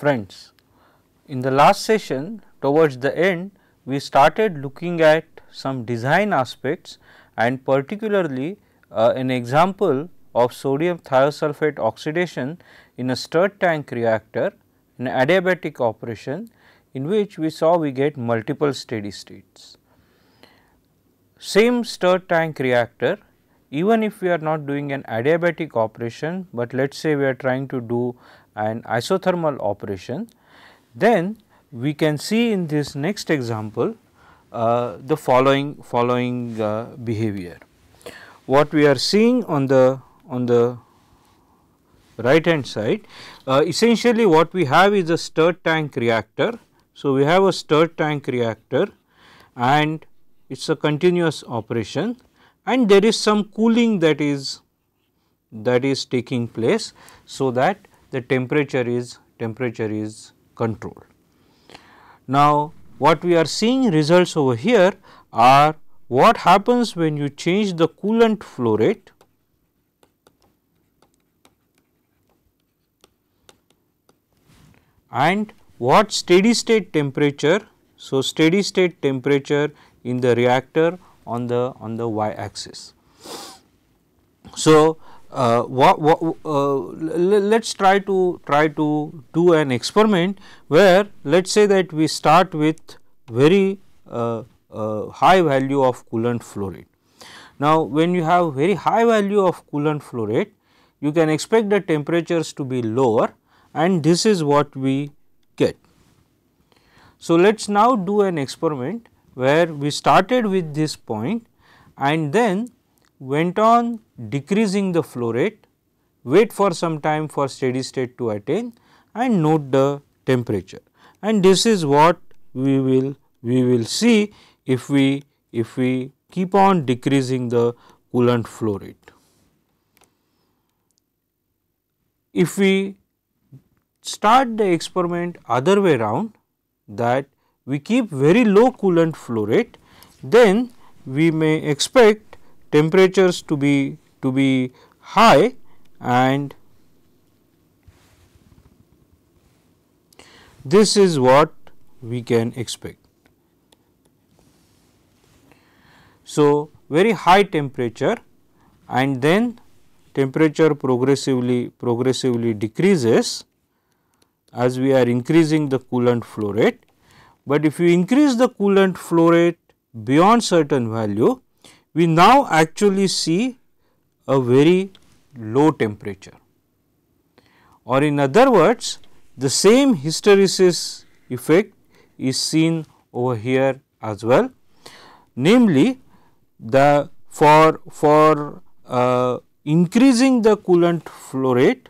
Friends, in the last session towards the end we started looking at some design aspects and particularly an example of sodium thiosulphate oxidation in a stirred tank reactor, an adiabatic operation in which we saw we get multiple steady states. Same stirred tank reactor, even if we are not doing an adiabatic operation, but let us say we are trying to do an isothermal operation, then we can see in this next example the following behavior. What we are seeing on the right hand side, essentially what we have is a stirred tank reactor. So, we have a stirred tank reactor and it is a continuous operation and there is some cooling that is taking place, so that the temperature is controlled. Now, what we are seeing results over here are what happens when you change the coolant flow rate and what steady state temperature. So, steady state temperature in the reactor on the y axis. So, let us try to do an experiment where let us say that we start with very high value of coolant flow rate. Now, when you have very high value of coolant flow rate, you can expect the temperatures to be lower and this is what we get. So, let us now do an experiment where we started with this point and then went on decreasing the flow rate, wait for some time for steady state to attain and note the temperature, and this is what we will see if we keep on decreasing the coolant flow rate. If we start the experiment other way round, that we keep very low coolant flow rate, then we may expect temperatures to be high and this is what we can expect. So, very high temperature and then temperature progressively decreases as we are increasing the coolant flow rate, but if you increase the coolant flow rate beyond certain value, we now actually see a very low temperature, or in other words the same hysteresis effect is seen over here as well, namely for increasing the coolant flow rate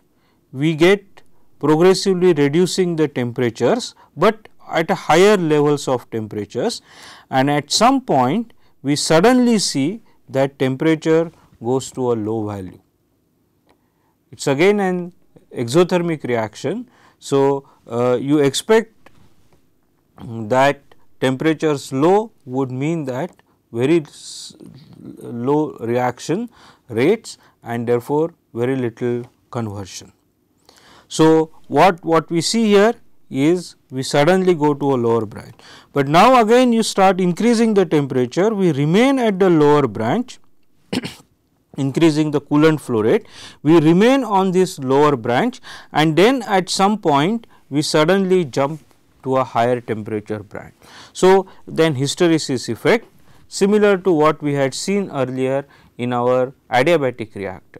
we get progressively reducing the temperatures, but at a higher levels of temperatures, and at some point we suddenly see that temperature goes to a low value. It is again an exothermic reaction. So, you expect that temperatures low would mean that very low reaction rates and therefore, very little conversion. So, what we see here is we suddenly go to a lower branch, but now again you start increasing the temperature, we remain at the lower branch increasing the coolant flow rate, we remain on this lower branch and then at some point we suddenly jump to a higher temperature branch. So, then hysteresis effect similar to what we had seen earlier in our adiabatic reactor.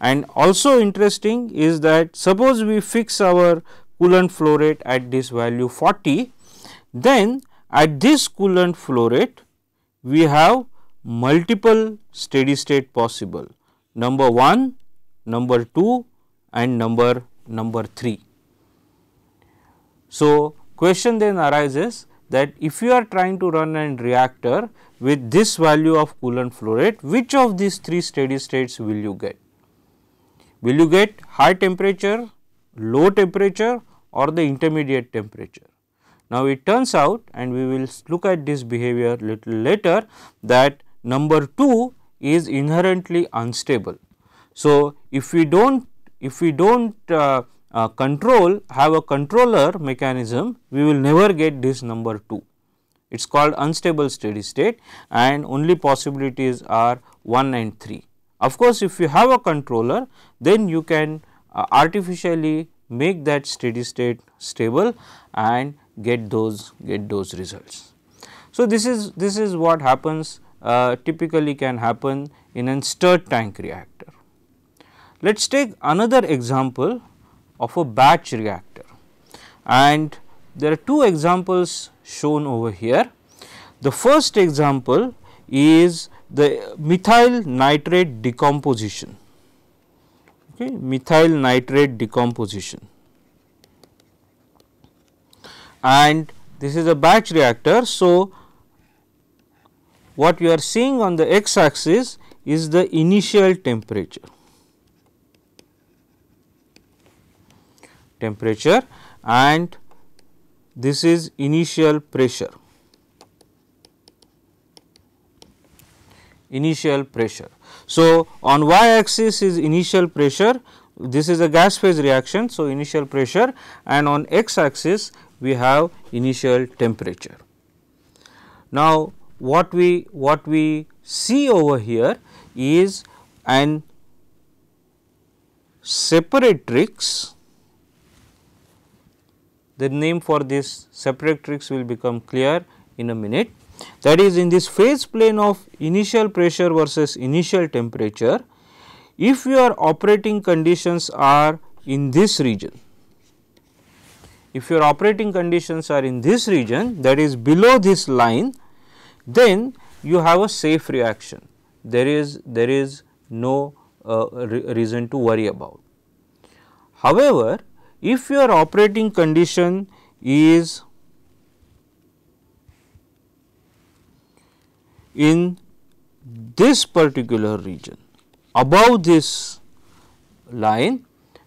And also interesting is that suppose we fix our coolant flow rate at this value 40, then at this coolant flow rate we have multiple steady state possible, number 1, number 2 and number 3. So, question then arises that if you are trying to run a reactor with this value of coolant flow rate, which of these 3 steady states will you get? Will you get high temperature, low temperature or the intermediate temperature? Now, it turns out, and we will look at this behavior little later, that number 2 is inherently unstable. So, if we do not have a controller mechanism, we will never get this number 2. It is called unstable steady state, and only possibilities are 1 and 3. Of course, if you have a controller, then you can artificially make that steady state stable and get those results. So, this is what happens, typically can happen in a stirred tank reactor. Let us take another example of a batch reactor, and there are two examples shown over here. The first example is the methyl nitrate decomposition, methyl nitrate decomposition, and this is a batch reactor. So, what you are seeing on the x axis is the initial temperature, and this is initial pressure. So, on y axis is initial pressure, this is a gas phase reaction. So, initial pressure, and on x axis we have initial temperature. Now, what we see over here is an separatrix. The name for this separatrix will become clear in a minute. That is, in this phase plane of initial pressure versus initial temperature, if your operating conditions are in this region, that is below this line, then you have a safe reaction. There is no reason to worry about. However, if your operating condition is in this particular region above this line,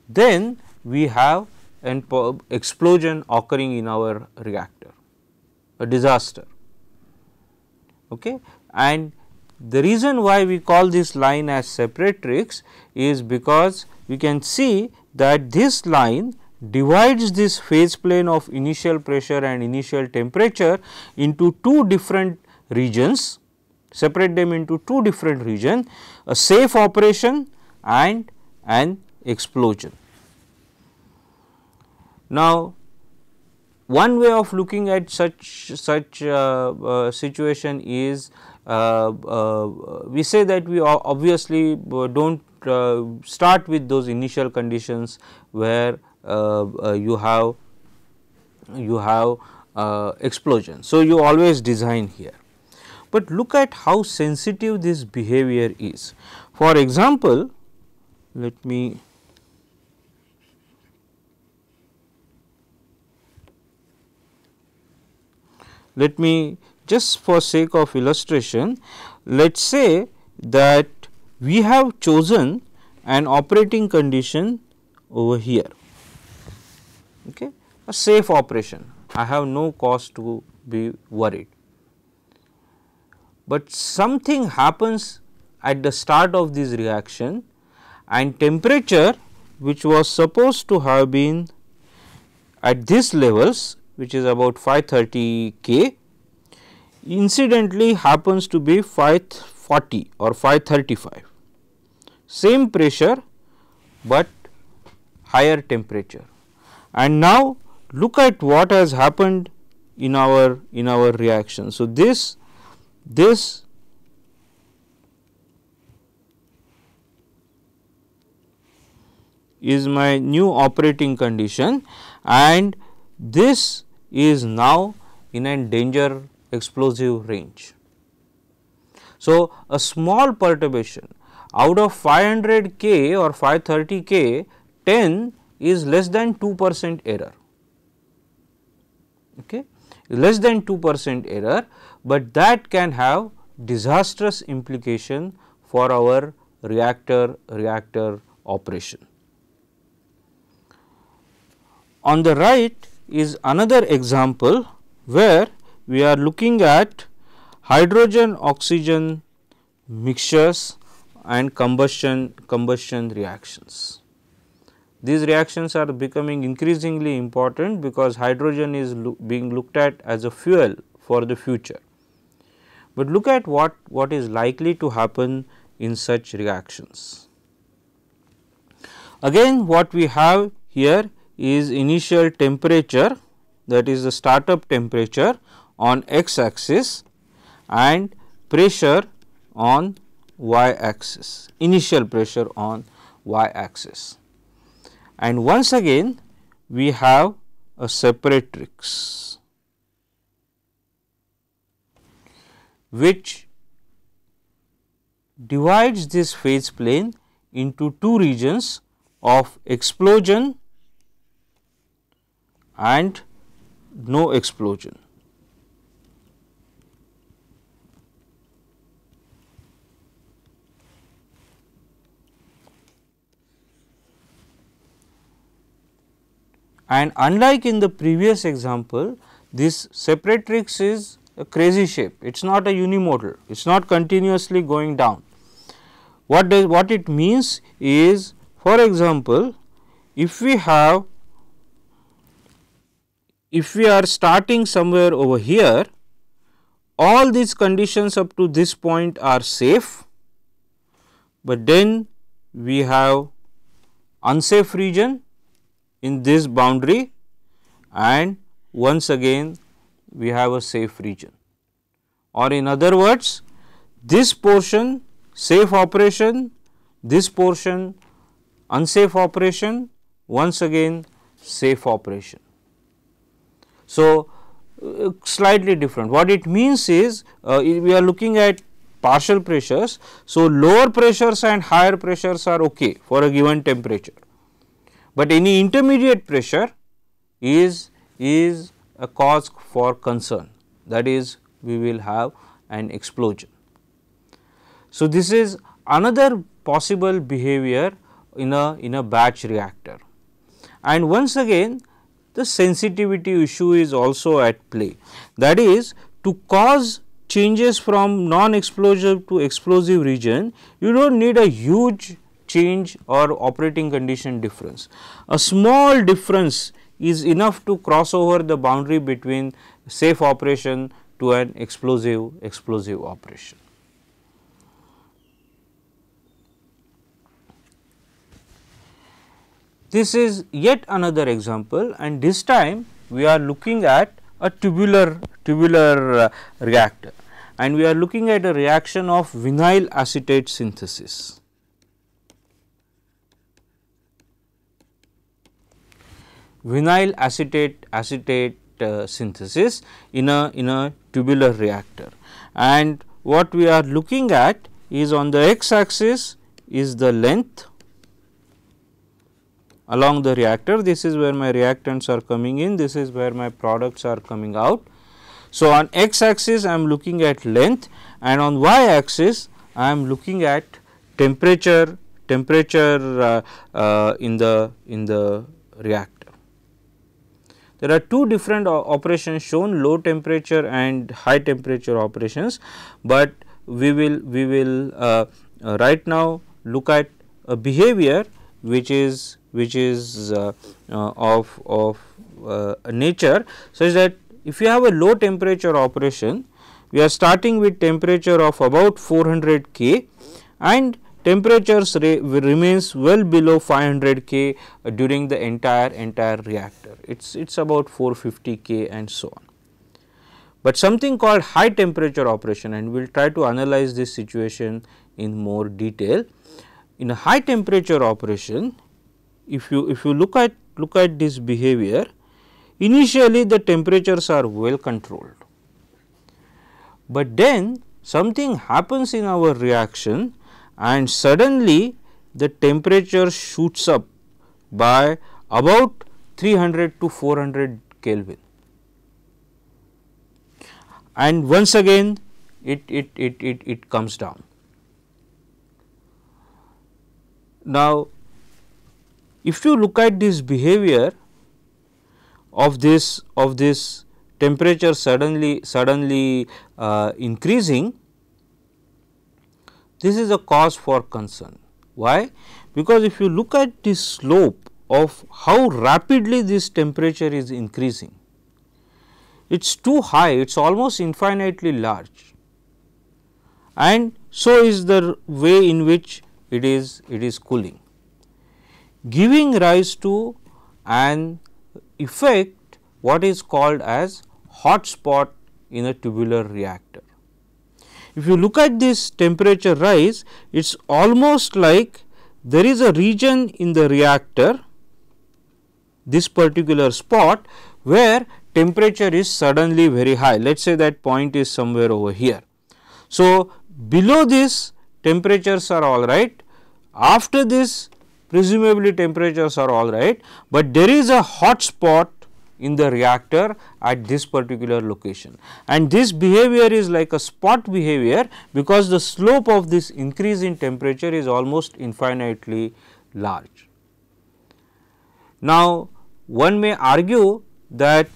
then we have an explosion occurring in our reactor, a disaster. Okay. And the reason why we call this line as separatrix is because we can see that this line divides this phase plane of initial pressure and initial temperature into two different regions, separate them into two different regions, a safe operation and an explosion. Now, one way of looking at such situation is, we say that we obviously do not start with those initial conditions where you have explosion. So, you always design here, but look at how sensitive this behavior is. For example, let me just for sake of illustration, let us say that we have chosen an operating condition over here, okay, a safe operation. I have no cause to be worried, but something happens at the start of this reaction, and temperature which was supposed to have been at these levels, which is about 530 K, incidentally happens to be 540 or 535, same pressure but higher temperature. And now look at what has happened in our reaction. So, this is my new operating condition, and this is now in a danger explosive range. So, a small perturbation out of 500 K or 530 K, 10 is less than 2% error, okay, less than 2% error, but that can have disastrous implication for our reactor operation. On the right is another example where we are looking at hydrogen oxygen mixtures and combustion reactions. These reactions are becoming increasingly important because hydrogen is being looked at as a fuel for the future. But look at what is likely to happen in such reactions. Again, what we have here is initial temperature, that is the startup temperature on x axis, and pressure on y axis, initial pressure on y axis. And once again we have a separatrix which divides this phase plane into two regions of explosion and no explosion. And unlike in the previous example, this separatrix is a crazy shape, it is not a unimodal, it is not continuously going down. What it means is, for example, if we are starting somewhere over here, all these conditions up to this point are safe, but then we have unsafe region in this boundary, and once again we have a safe region, or in other words, this portion safe operation, this portion unsafe operation, once again safe operation. So, slightly different. What it means is, we are looking at partial pressures. So, lower pressures and higher pressures are okay for a given temperature, but any intermediate pressure is a cause for concern, that is, we will have an explosion. So, this is another possible behavior in a batch reactor, and once again the sensitivity issue is also at play, that is, to cause changes from non-explosive to explosive region, you do not need a huge change or operating condition difference. A small difference is enough to cross over the boundary between safe operation to an explosive operation. This is yet another example, and this time we are looking at a tubular reactor, and we are looking at a reaction of vinyl acetate synthesis. Vinyl acetate synthesis in a tubular reactor, and what we are looking at is, on the x axis is the length along the reactor. This is where my reactants are coming in, this is where my products are coming out. So, on x axis I am looking at length, and on y axis I am looking at temperature in the reactor. There are two different operations shown, low temperature and high temperature operations, but we will right now look at a behavior which is of nature such that if you have a low temperature operation, we are starting with temperature of about 400 K and temperatures remains well below 500 K during the entire reactor. It's about 450 K and so on. But something called high temperature operation, and we will try to analyze this situation in more detail. In a high temperature operation, if you look at this behavior, initially the temperatures are well controlled, but then something happens in our reaction and suddenly the temperature shoots up by about 300 to 400 Kelvin, and once again it comes down. Now, if you look at this behavior of this temperature suddenly increasing, this is a cause for concern. Why? Because if you look at this slope of how rapidly this temperature is increasing. It is too high, it is almost infinitely large, and so is the way in which it is cooling, giving rise to an effect what is called as hot spot in a tubular reactor. If you look at this temperature rise, it is almost like there is a region in the reactor, this particular spot, where temperature is suddenly very high. Let us say that point is somewhere over here. So, below this temperatures are all right, after this presumably temperatures are all right, but there is a hot spot in the reactor at this particular location, and this behavior is like a spot behavior because the slope of this increase in temperature is almost infinitely large. Now, one may argue that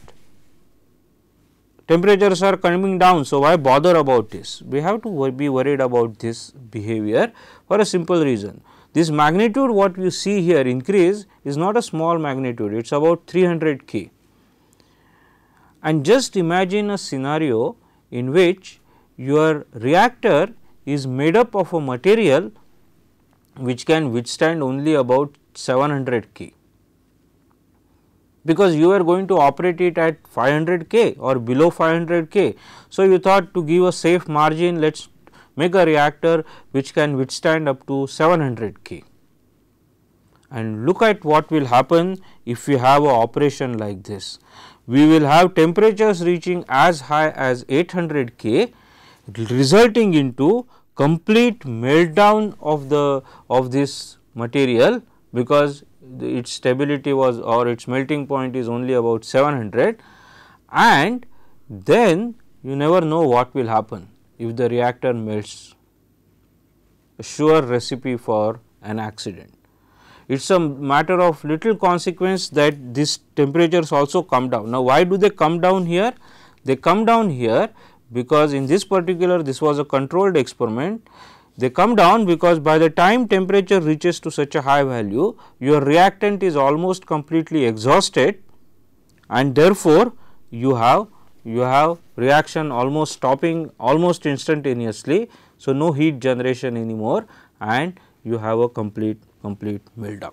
temperatures are coming down, so why bother about this? We have to be worried about this behavior for a simple reason. This magnitude what you see here increase is not a small magnitude, it is about 300 K. And just imagine a scenario in which your reactor is made up of a material which can withstand only about 700 K, because you are going to operate it at 500 K or below 500 K. So, you thought to give a safe margin, let us make a reactor which can withstand up to 700 K, and look at what will happen if we have a operation like this. We will have temperatures reaching as high as 800 K, resulting into complete meltdown of this material, because its stability was, or its melting point is only about 700, and then you never know what will happen if the reactor melts. A sure recipe for an accident. It is a matter of little consequence that these temperatures also come down. Now, why do they come down here? They come down here because in this particular, this was a controlled experiment. They come down because by the time temperature reaches to such a high value, your reactant is almost completely exhausted, and therefore, you have reaction almost stopping almost instantaneously. So, no heat generation anymore, and you have a complete meltdown.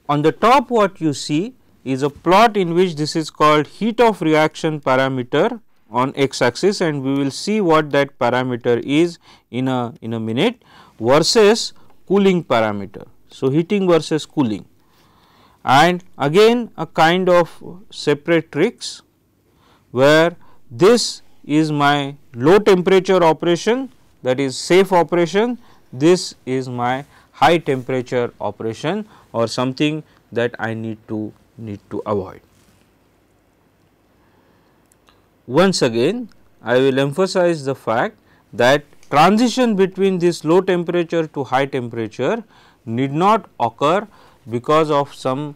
On the top what you see is a plot in which this is called heat of reaction parameter on x axis, and we will see what that parameter is in a minute, versus cooling parameter. So, heating versus cooling, and again a kind of separatrix where this is my low temperature operation, that is safe operation, this is my high temperature operation or something that I need to avoid. Once again, I will emphasize the fact that transition between this low temperature to high temperature need not occur because of some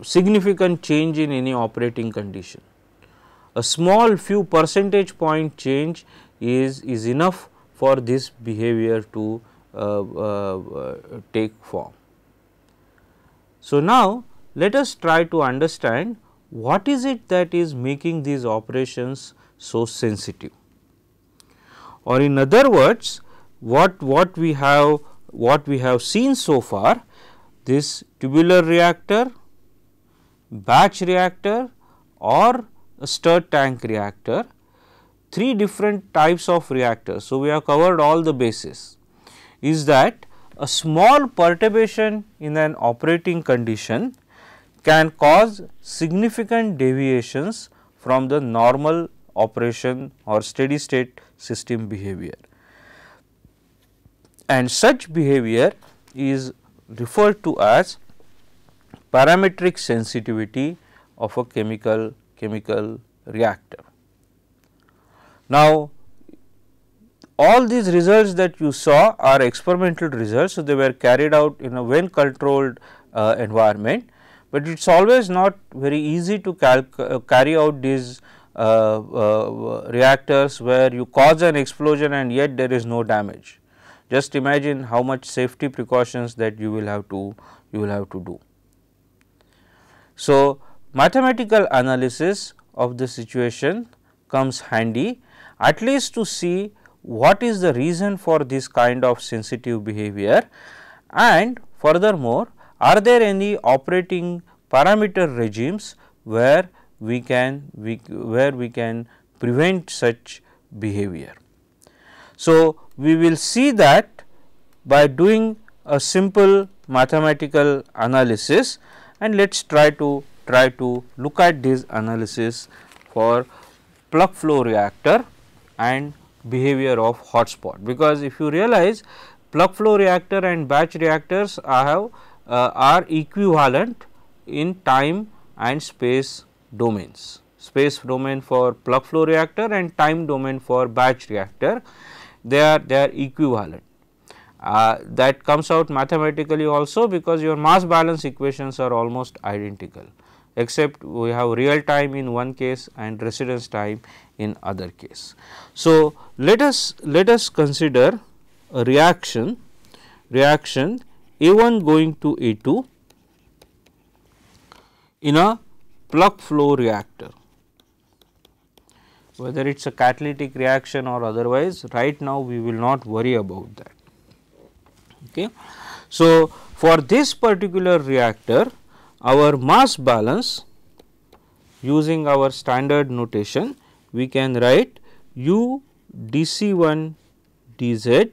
significant change in any operating condition. A small few percentage point change is enough for this behavior to take form. So, now let us try to understand what is it that is making these operations so sensitive, or in other words, what we have seen so far, this tubular reactor, batch reactor or a stirred tank reactor, three different types of reactors. So, we have covered all the bases, is that a small perturbation in an operating condition can cause significant deviations from the normal operation or steady state system behavior, and such behavior is referred to as parametric sensitivity of a chemical reactor. Now, all these results that you saw are experimental results. So, they were carried out in a well controlled environment, but it is always not very easy to carry out these reactors where you cause an explosion and yet there is no damage. Just imagine how much safety precautions that you will have to do. So, mathematical analysis of the situation comes handy, at least to see what is the reason for this kind of sensitive behavior, and furthermore, are there any operating parameter regimes where we can prevent such behavior. So, we will see that by doing a simple mathematical analysis, and let us try to look at this analysis for plug flow reactor and behavior of hotspot, because if you realize plug flow reactor and batch reactors are equivalent in time and space domains. Space domain for plug flow reactor and time domain for batch reactor, they are equivalent. That comes out mathematically also, because your mass balance equations are almost identical, except we have real time in one case and residence time in other case. So, let us consider a reaction A1 going to A2 in a plug flow reactor. Whether it is a catalytic reaction or otherwise, right now we will not worry about that. Okay. So, for this particular reactor, our mass balance, using our standard notation, we can write U dC1 dz.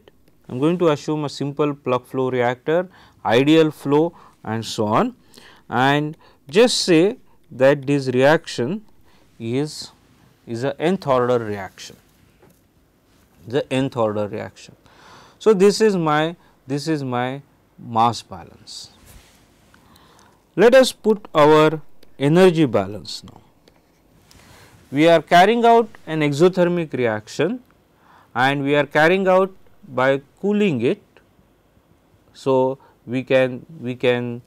I am going to assume a simple plug flow reactor, ideal flow and so on, and just say that this reaction is a nth order reaction, the nth order reaction. So, this is my mass balance. Let us put our energy balance now. We are carrying out an exothermic reaction and we are carrying out by cooling it. So, we can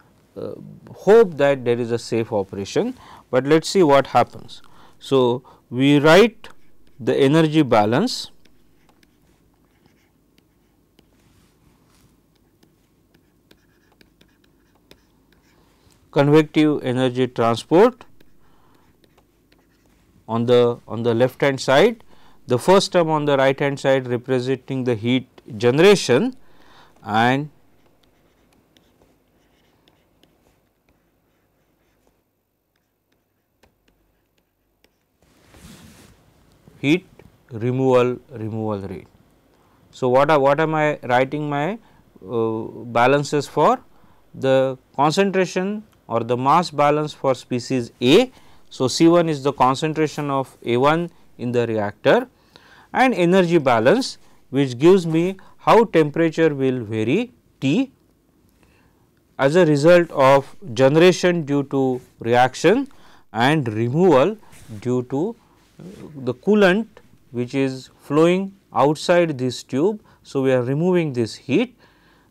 hope that there is a safe operation, but let us see what happens. So, we write the energy balance convective energy transport on the left hand side, the first term on the right hand side representing the heat generation, and heat removal rate. So, what am I writing my balances for? The concentration or the mass balance for species A. So, C1 is the concentration of A1 in the reactor, and energy balance which gives me how temperature will vary T as a result of generation due to reaction and removal due to the coolant which is flowing outside this tube. So, we are removing this heat.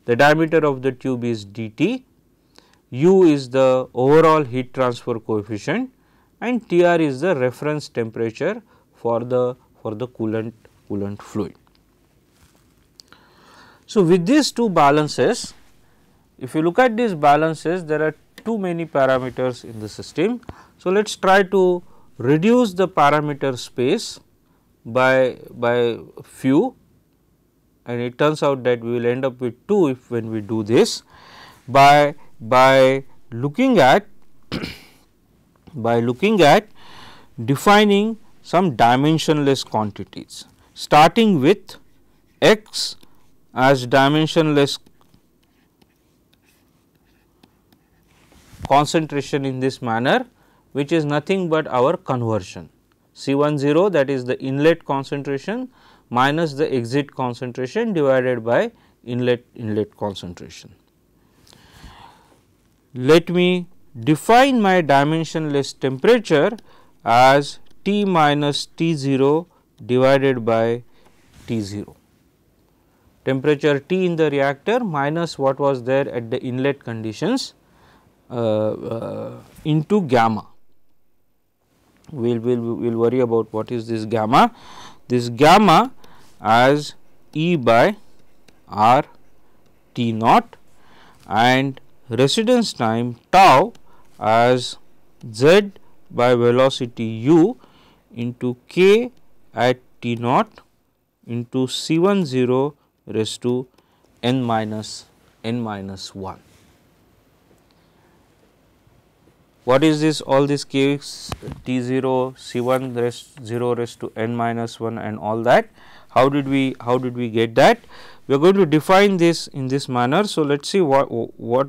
The diameter of the tube is dt, U is the overall heat transfer coefficient, and Tr is the reference temperature for the coolant fluid. So, with these two balances, if you look at these balances, there are too many parameters in the system. So, let us try to reduce the parameter space by few, and it turns out that we will end up with 2 if when we do this by looking at defining some dimensionless quantities, starting with x as dimensionless concentration in this manner, which is nothing but our conversion C10, that is the inlet concentration minus the exit concentration divided by inlet concentration. Let me define my dimensionless temperature as T minus T0 divided by T0. Temperature T in the reactor minus what was there at the inlet conditions into gamma. We will worry about what is this gamma. This gamma as E by r t naught and residence time tau as z by velocity u into k at t naught into C10 raised to n minus 1. What is this? All this k t0 C1 raised to n minus 1 and all that. How did we get that? We are going to define this in this manner. So, let us see what we'll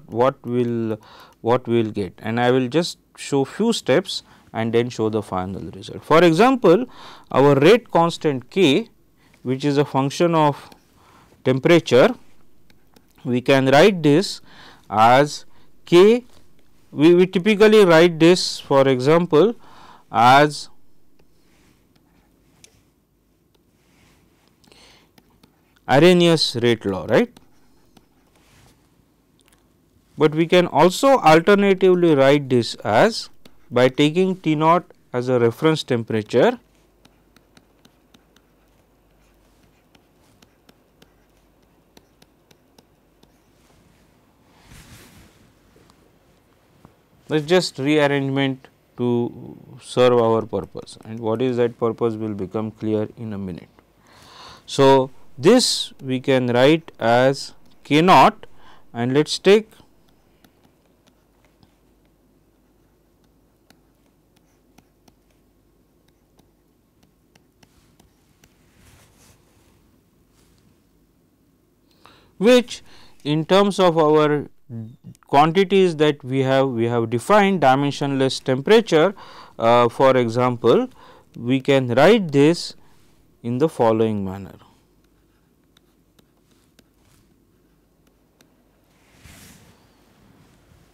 get, and I will just show few steps and then show the final result. For example, our rate constant k, which is a function of temperature, we can write this as k. We typically write this, for example, as Arrhenius rate law, right. But we can also alternatively write this as, by taking T naught as a reference temperature, let us just rearrangement to serve our purpose, and what is that purpose will become clear in a minute. So, this we can write as k naught, and let us take which in terms of our quantities that we have defined dimensionless temperature. For example, we can write this in the following manner.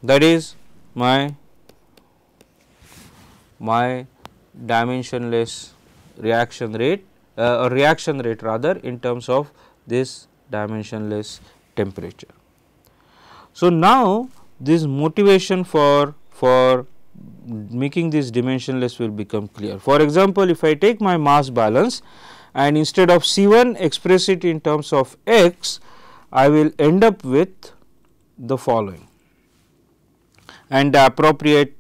That is my dimensionless reaction rate rather in terms of this dimensionless temperature. So, now this motivation for making this dimensionless will become clear. For example, if I take my mass balance and instead of C1 express it in terms of x, I will end up with the following, and the appropriate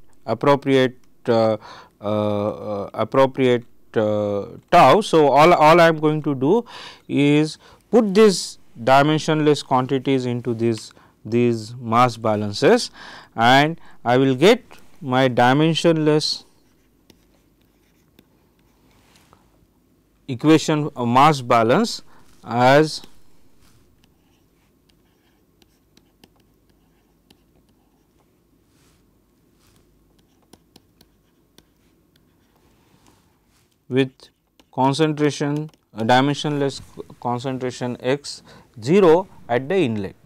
tau. So, all I am going to do is put these dimensionless quantities into these mass balances, and I will get my dimensionless equation of mass balance as with concentration dimensionless concentration x 0 at the inlet.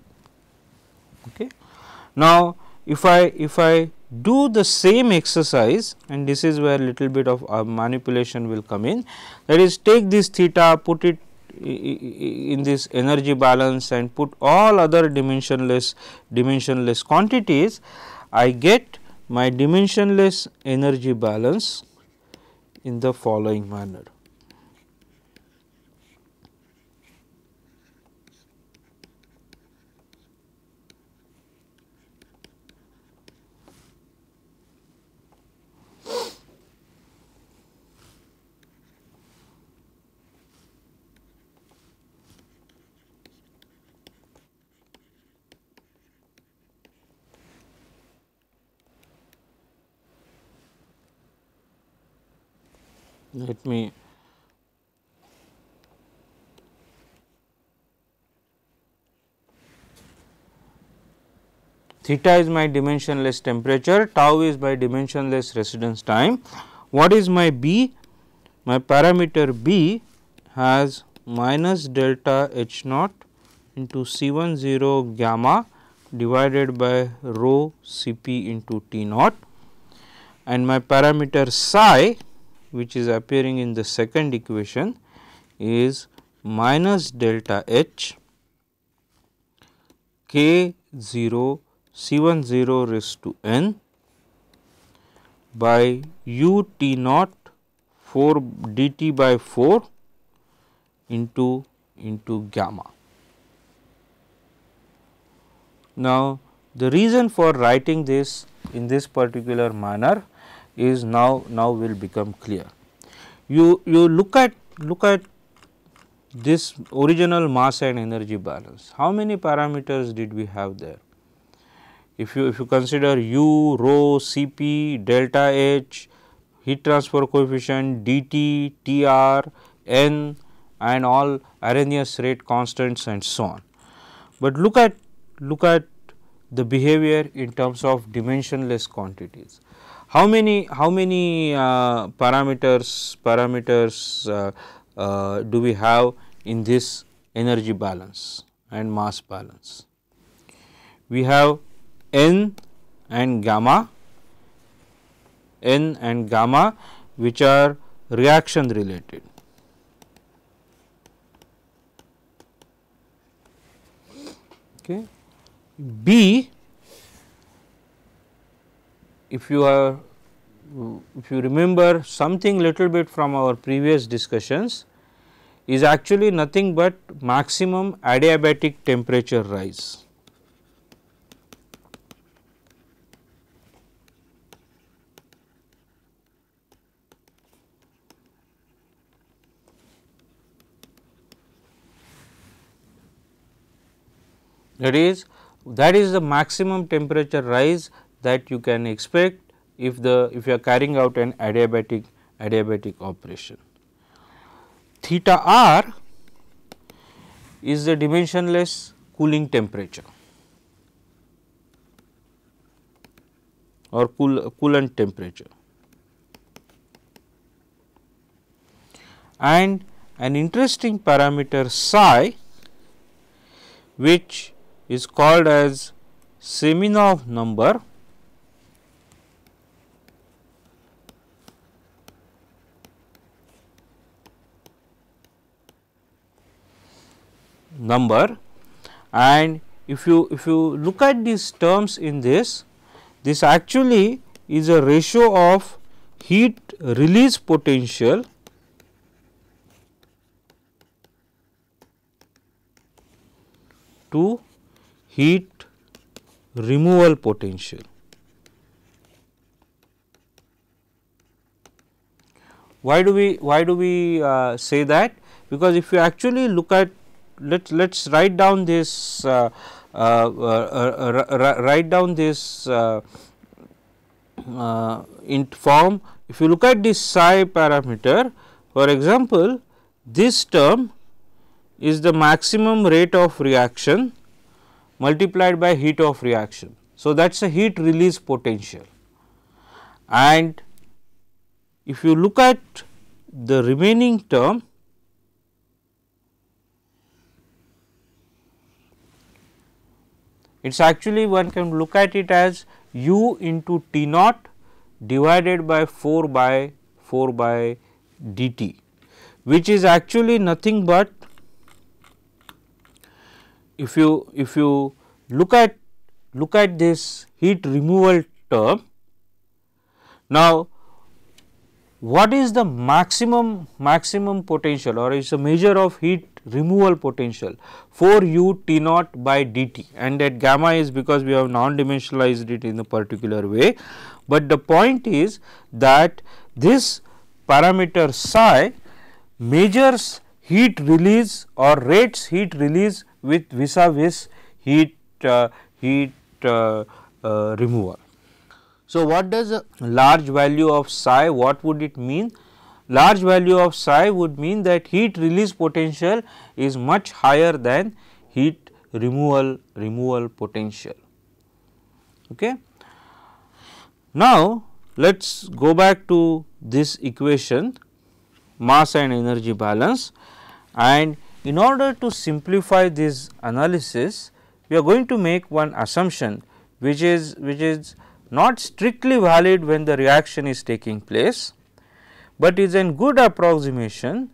Okay. Now, if I do the same exercise, and this is where little bit of manipulation will come in, that is, take this theta, put it in this energy balance and put all other dimensionless quantities, I get my dimensionless energy balance in the following manner. Let me theta is my dimensionless temperature, tau is my dimensionless residence time. What is my B? My parameter B has minus delta H naught into C10 gamma divided by rho Cp into T naught, and my parameter psi, which is appearing in the second equation, is minus delta H k 0 C10 raised to n by u T naught 4 dt by 4 into gamma. Now, the reason for writing this in this particular manner is now will become clear. You look at this original mass and energy balance. How many parameters did we have there? If you consider U, rho, Cp, delta H, heat transfer coefficient, dT, Tr, N and all Arrhenius rate constants and so on. But look at the behavior in terms of dimensionless quantities. How many parameters do we have in this energy balance and mass balance? We have N and gamma which are reaction related. Okay. B, if you remember something little bit from our previous discussions, is actually nothing but maximum adiabatic temperature rise. That is the maximum temperature rise that you can expect if you are carrying out an adiabatic operation. Theta r is the dimensionless cooling temperature or coolant temperature, and an interesting parameter psi, which is called as Semenov number, and if you look at these terms in this actually is a ratio of heat release potential to heat removal potential. Why do we say that? Because if you actually look at, let's write down this in form. If you look at this psi parameter, for example, this term is the maximum rate of reaction multiplied by heat of reaction. So, that is a heat release potential, and if you look at the remaining term, it is actually, one can look at it as U into T naught divided by 4 by dt, which is actually nothing but, if you look at this heat removal term. Now, what is the maximum potential, or is a measure of heat removal potential? 4 U T naught by dt, and that gamma is because we have non-dimensionalized it in a particular way. But the point is that this parameter psi measures heat release or rates heat release with vis-a-vis heat removal. So, what does a large value of psi, what would it mean? Large value of psi would mean that heat release potential is much higher than heat removal potential. Okay. Now, let us go back to this equation, mass and energy balance, and in order to simplify this analysis, we are going to make one assumption which is not strictly valid when the reaction is taking place, but is a good approximation,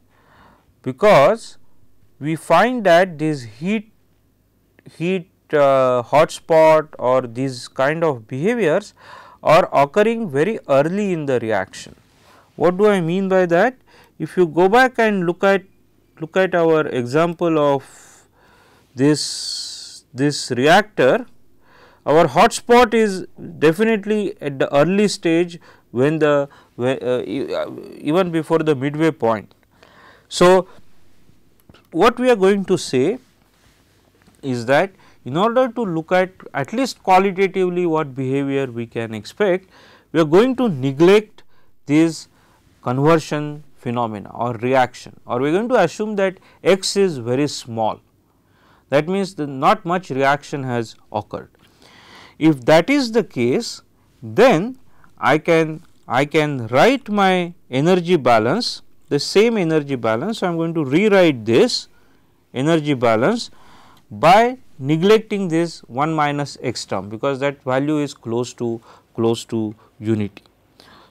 because we find that this heat hotspot or these kind of behaviors are occurring very early in the reaction. What do I mean by that? If you go back and look at our example of this reactor, our hotspot is definitely at the early stage when the even before the midway point. So, what we are going to say is that in order to look at least qualitatively what behavior we can expect, we are going to neglect these conversion phenomena or reaction, or we are going to assume that x is very small. That means, not much reaction has occurred. If that is the case, then I can write my energy balance, the same energy balance. So, I am going to rewrite this energy balance by neglecting this 1 minus x term, because that value is close to unity.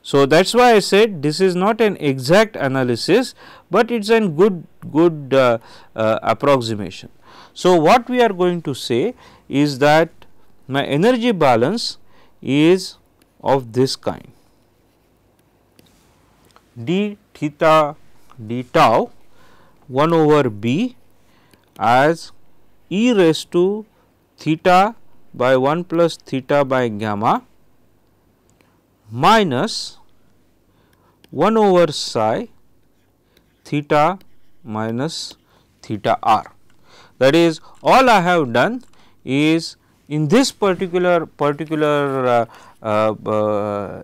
So, that is why I said this is not an exact analysis, but it is a good approximation. So, what we are going to say is that my energy balance is of this kind: d theta d tau 1 over b as e raised to theta by 1 plus theta by gamma minus 1 over psi theta minus theta r. That is, all I have done is in this particular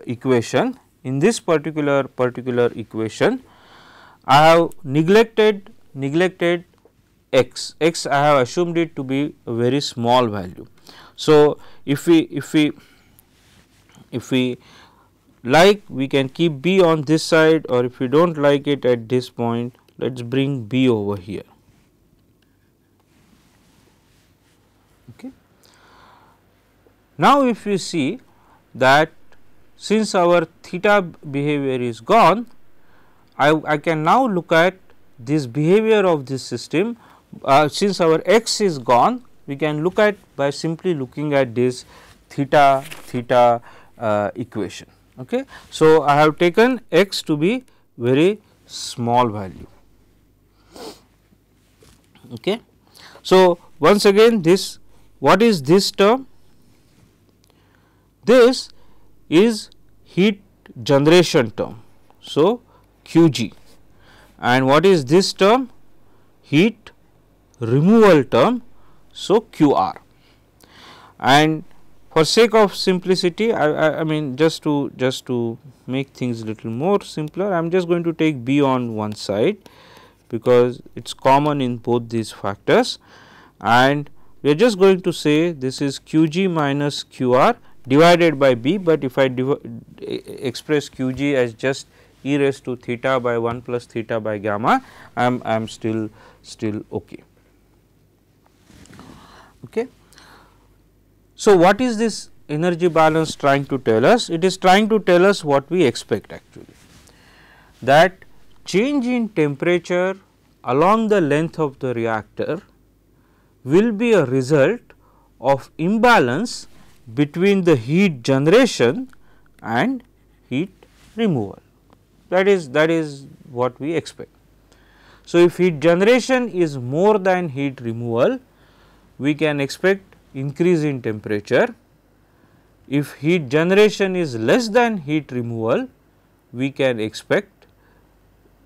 equation, I have neglected x. I have assumed it to be a very small value. So, if we like, we can keep b on this side, or if we do not like it at this point, let us bring b over here. Okay. Now, if you see that since our theta behavior is gone, I can now look at this behavior of this system. Since our x is gone, we can look at by simply looking at this theta equation. Okay. So, I have taken x to be very small value. Okay. So, once again, this, what is this term? This is heat generation term. So, Qg, and what is this term? Heat removal term. So, Qr. And for sake of simplicity, I mean just to make things little more simpler, I am just going to take b on one side, because it is common in both these factors, and we are just going to say this is Qg minus Qr divided by b, but if I express Qg as just e raised to theta by 1 plus theta by gamma, I am still okay. Okay. So, what is this energy balance trying to tell us? It is trying to tell us what we expect actually, that change in temperature along the length of the reactor will be a result of imbalance between the heat generation and heat removal. That is what we expect. So, if heat generation is more than heat removal, we can expect increase in temperature. If heat generation is less than heat removal, we can expect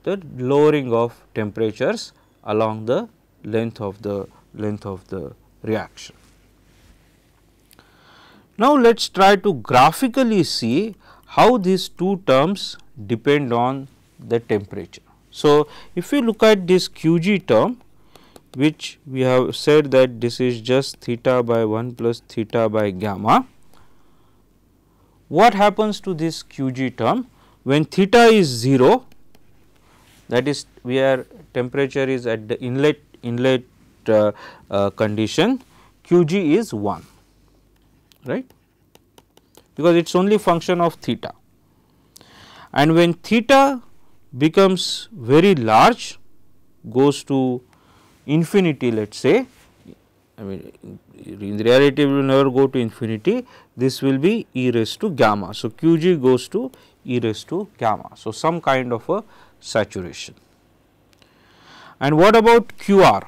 the lowering of temperatures along the length of the reaction. Now, let us try to graphically see how these two terms depend on the temperature. So, if we look at this Qg term, which we have said that this is just theta by 1 plus theta by gamma, what happens to this Qg term when theta is 0, that is where temperature is at the inlet condition, Qg is 1, right, because it is only function of theta. And when theta becomes very large, goes to infinity, let us say, I mean in reality it will never go to infinity, this will be e raised to gamma. So, Qg goes to e raised to gamma. So, some kind of a saturation. And what about Qr?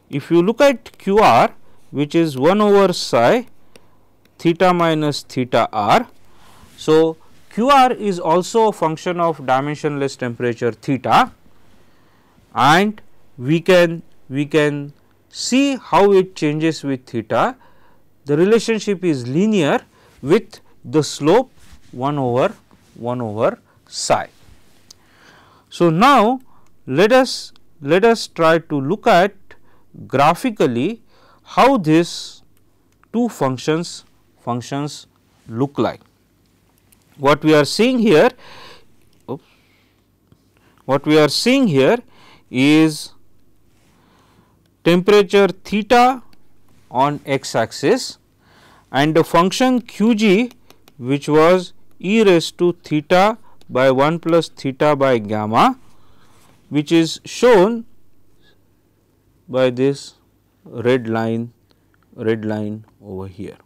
If you look at Qr, which is 1 over psi theta minus theta r. So, QR is also a function of dimensionless temperature theta, and we can see how it changes with theta. The relationship is linear with the slope 1 over psi. So, now let us try to look at graphically how these two functions look like. What we are seeing here, is temperature theta on x axis and the function qg, which was e raised to theta by 1 plus theta by gamma, which is shown by this red line over here.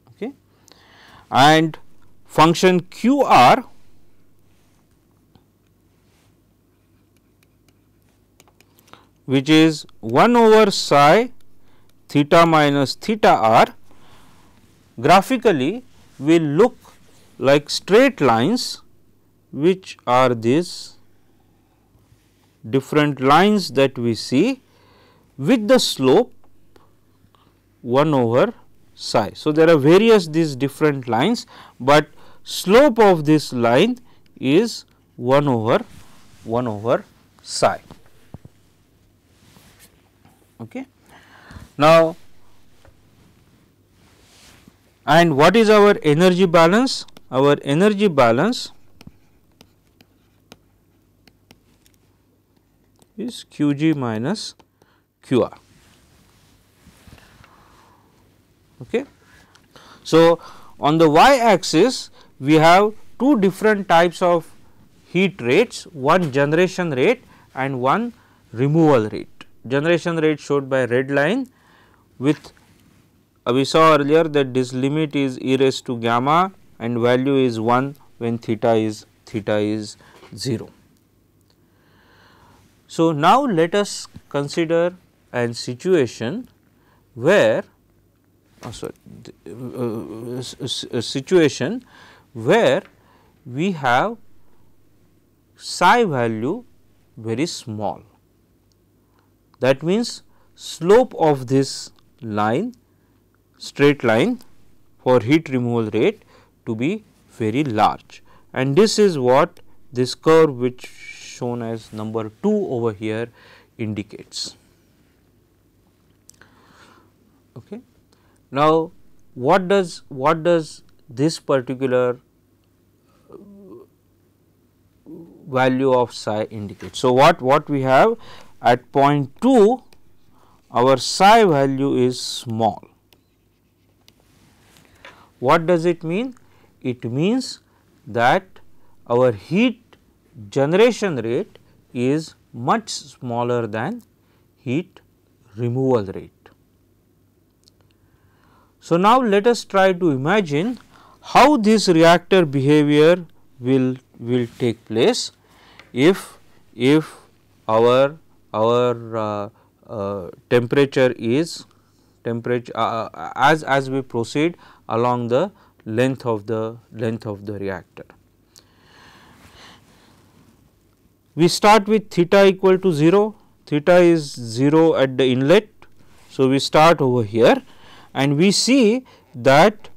Okay. And function QR, which is 1 over psi theta minus theta r, graphically will look like straight lines, which are these different lines that we see with the slope 1 over psi. So, there are various these different lines, but slope of this line is 1 over psi. Okay. Now, and what is our energy balance? Our energy balance is Qg minus Qr. Okay. So, on the y axis we have two different types of heat rates, one generation rate and one removal rate. Generation rate showed by red line, with we saw earlier that this limit is e raised to gamma and value is 1 when theta is 0. So, now let us consider a situation where a situation where we have psi value very small. That means, slope of this line, straight line for heat removal rate to be very large, and this is what this curve, which shown as number 2 over here, indicates. Okay. Now, what does this particular value of psi indicate? So, what we have at point 2, our psi value is small. What does it mean? It means that our heat generation rate is much smaller than heat removal rate. So, now let us try to imagine how this reactor behavior will take place if our temperature is as we proceed along the length of the reactor. We start with theta equal to 0, theta is 0 at the inlet. So, we start over here and we see that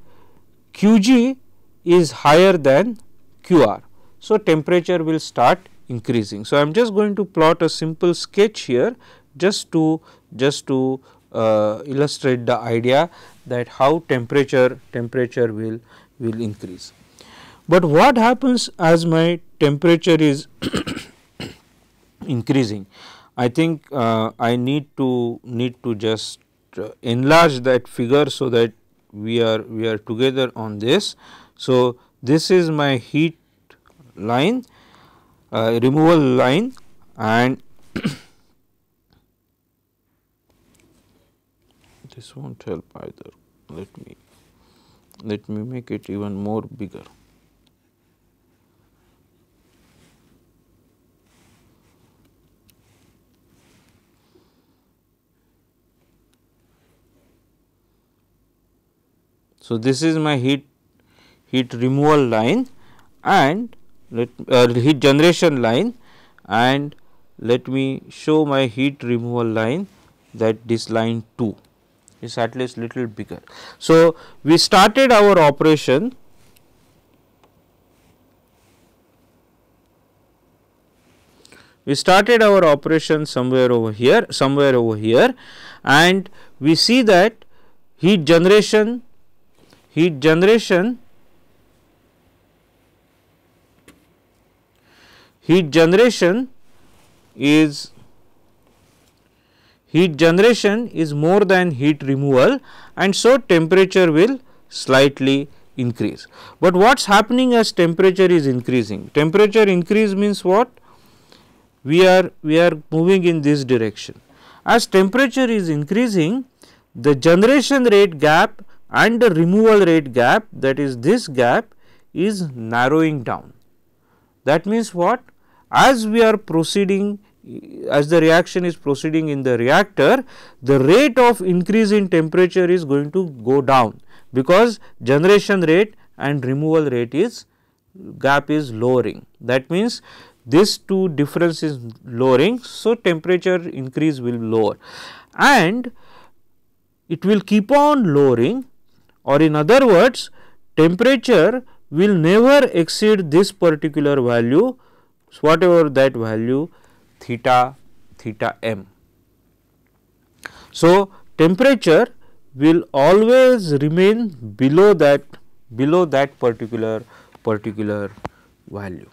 Qg is higher than Qr. So, temperature will start increasing. So, I am just going to plot a simple sketch here just to illustrate the idea that how temperature will increase. But what happens as my temperature is increasing? I think I need to just enlarge that figure so that we are together on this. So, this is my heat line, removal line, and this will not help either. Let me make it even more bigger. So, this is my heat removal line and heat generation line, and let me show my heat removal line, that this line 2 is at least little bigger. So, we started our operation somewhere over here, and we see that heat generation is more than heat removal, and so temperature will slightly increase. But what is happening as temperature is increasing? Temperature increase means what? We are moving in this direction. As temperature is increasing, the generation rate gap and the removal rate gap, that is this gap, is narrowing down. That means what? As we are proceeding, as the reaction is proceeding in the reactor, the rate of increase in temperature is going to go down, because generation rate and removal rate gap is lowering. That means this two difference is lowering, so temperature increase will lower, and it will keep on lowering, or in other words, temperature will never exceed this particular value, whatever that value, theta m. So, temperature will always remain below that particular value.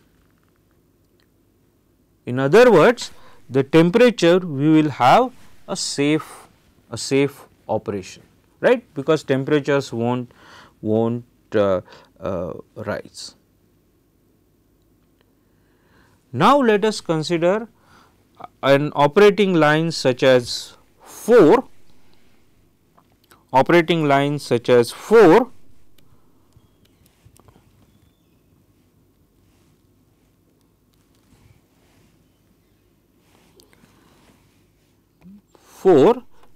In other words, the temperature we will have a safe operation, right, because temperatures won't rise. Now, let us consider an operating line such as 4,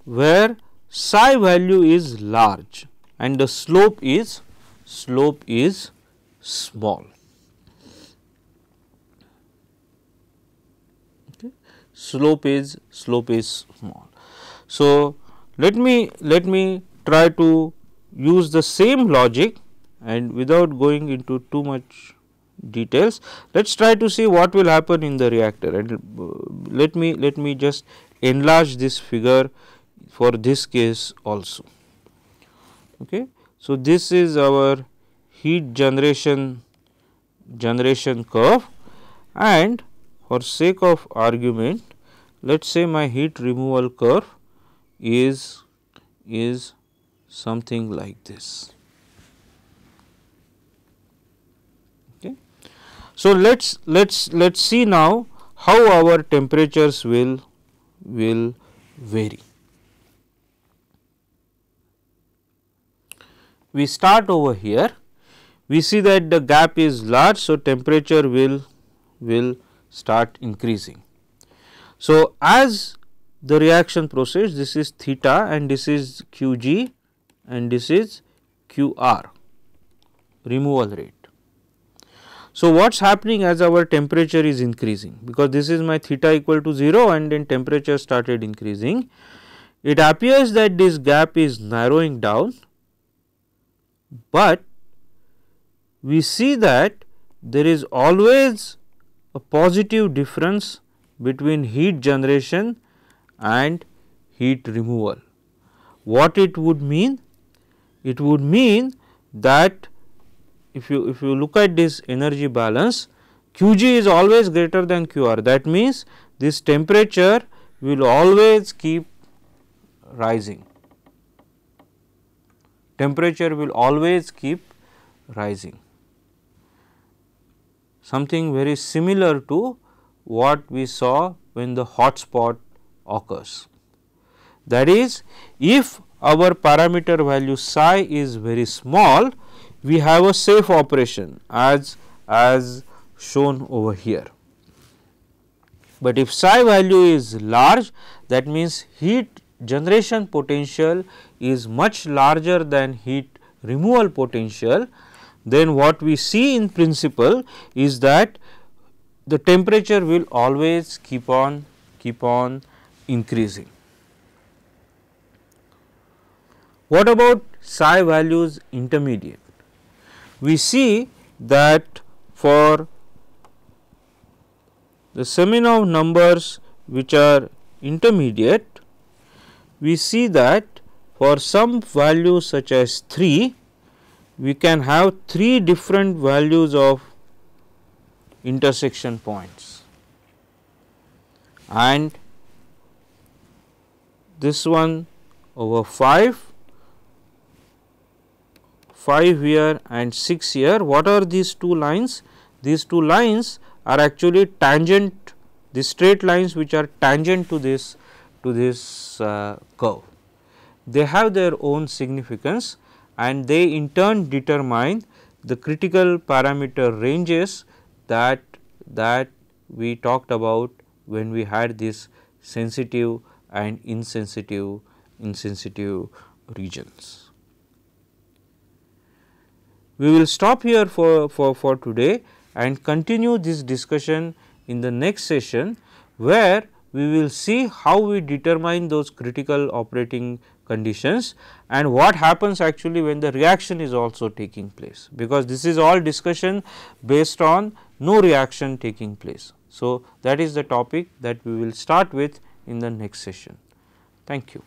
where psi value is large and the slope is small. Okay. Slope is small. So, let me try to use the same logic, and without going into too much details, let us try to see what will happen in the reactor, and let me just enlarge this figure for this case also. Okay. So, this is our heat generation curve, and for sake of argument, let us say my heat removal curve is something like this. Okay. So, let's see now how our temperatures will vary. We start over here, we see that the gap is large, so temperature will start increasing. So, as the reaction proceeds, this is theta and this is Qg and this is Qr, removal rate. So, what is happening as our temperature is increasing, because this is my theta equal to 0 and then temperature started increasing, it appears that this gap is narrowing down, but we see that there is always a positive difference between heat generation and heat removal. What it would mean? It would mean that if you look at this energy balance, Qg is always greater than Qr. That means, this temperature will always keep rising. Temperature will always keep rising. Something very similar to what we saw when the hot spot occurs. That is, if our parameter value psi is very small, we have a safe operation as shown over here. But if psi value is large, that means heat generation potential is much larger than heat removal potential, then what we see in principle is that the temperature will always keep on increasing. What about psi values intermediate? We see that for the Semenov numbers which are intermediate, we see that for some values such as 3, we can have 3 different values of intersection points, and this one over 5 here and 6 here. What are these two lines? These two lines are actually tangent, the straight lines which are tangent to this curve. They have their own significance, and they in turn determine the critical parameter ranges that we talked about when we had this sensitive and insensitive regions. We will stop here for today and continue this discussion in the next session, where we will see how we determine those critical operating conditions and what happens actually when the reaction is also taking place, because this is all discussion based on no reaction taking place. So, that is the topic that we will start with in the next session. Thank you.